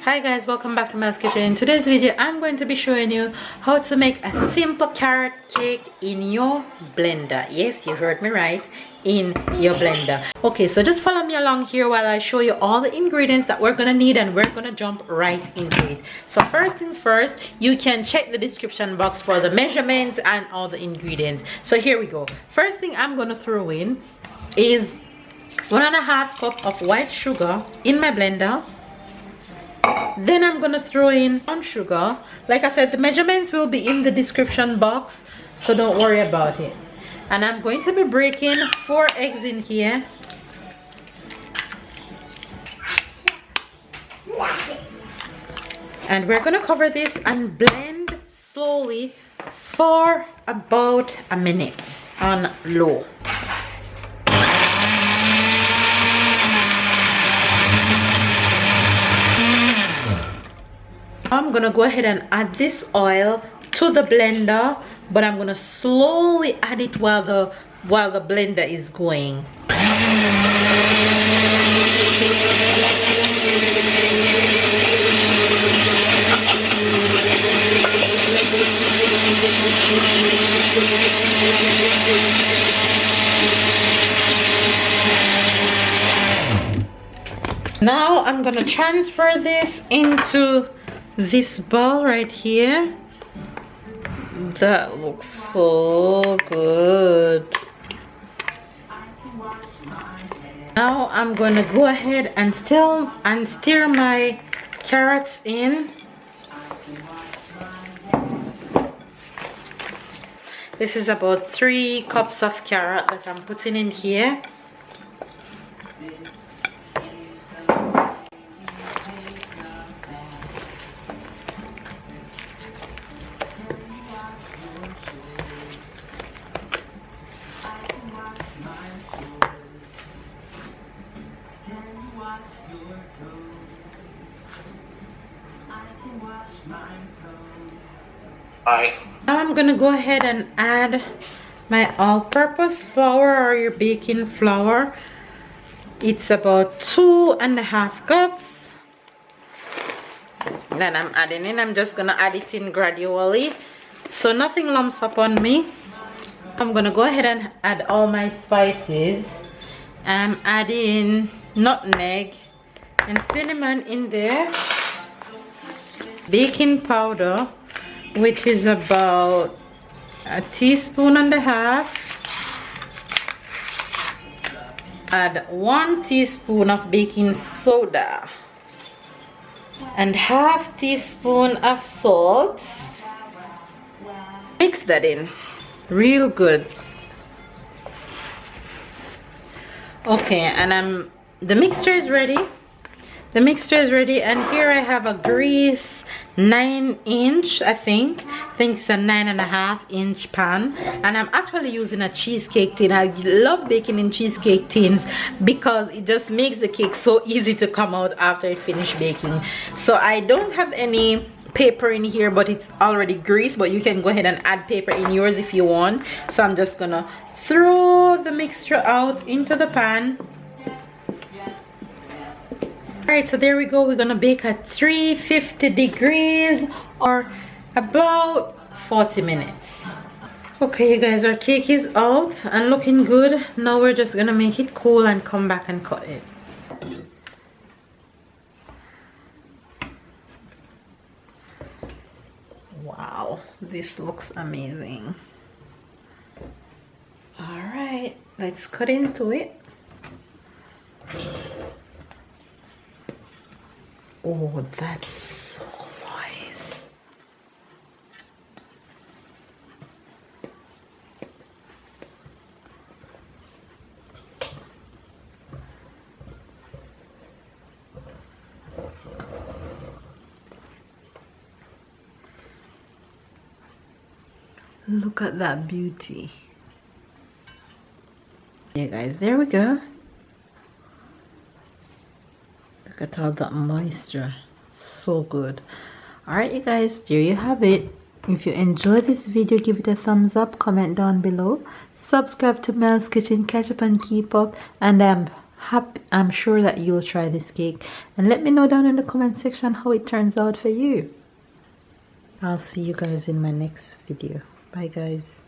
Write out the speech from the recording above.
Hi guys, welcome back to Mel's Kitchen. In today's video I'm going to be showing you how to make a simple carrot cake in your blender. Yes, you heard me right, in your blender. Okay, so just follow me along here while I show you all the ingredients that we're gonna need, and we're gonna jump right into it. So first things first, you can check the description box for the measurements and all the ingredients. So here we go. First thing I'm gonna throw in is 1.5 cup of white sugar in my blender. Then I'm gonna throw in brown sugar. Like I said, the measurements will be in the description box, so don't worry about it. And I'm going to be breaking 4 eggs in here. And we're gonna cover this and blend slowly for about a minute on low. I'm gonna go ahead and add this oil to the blender, but I'm gonna slowly add it while the blender is going. Now I'm gonna transfer this into this bowl right here. That looks so good. Now I'm going to go ahead and stir my carrots in. This is about 3 cups of carrot that I'm putting in here. Now I'm gonna go ahead and add my all-purpose flour, or your baking flour. It's about 2.5 cups. Then I'm adding in. I'm just gonna add it in gradually, so nothing lumps up on me. I'm gonna go ahead and add all my spices. I'm adding nutmeg and cinnamon in there, baking powder, which is about 1.5 teaspoons. Add 1 teaspoon of baking soda and 1/2 teaspoon of salt. Mix that in real good. Okay, and the mixture is ready. The mixture is ready, and here I have a grease 9-inch, I think it's a 9.5-inch pan, and I'm actually using a cheesecake tin. I love baking in cheesecake tins because it just makes the cake so easy to come out after I finish baking. So I don't have any paper in here, but it's already greased, but you can go ahead and add paper in yours if you want. So I'm just gonna throw the mixture out into the pan. Alright, so there we go. We're gonna bake at 350 degrees or about 40 minutes. Okay, you guys, our cake is out and looking good. Now we're just gonna make it cool and come back and cut it. Wow, this looks amazing. Alright, let's cut into it. Oh, that's so nice. Look at that beauty. Yeah, guys, there we go. Look at all that moisture. So good. Alright, you guys, there you have it. If you enjoyed this video, give it a thumbs up, comment down below, subscribe to Mel's Kitchen, catch up and keep up, and I'm sure that you'll try this cake, and let me know down in the comment section how it turns out for you. I'll see you guys in my next video. Bye guys.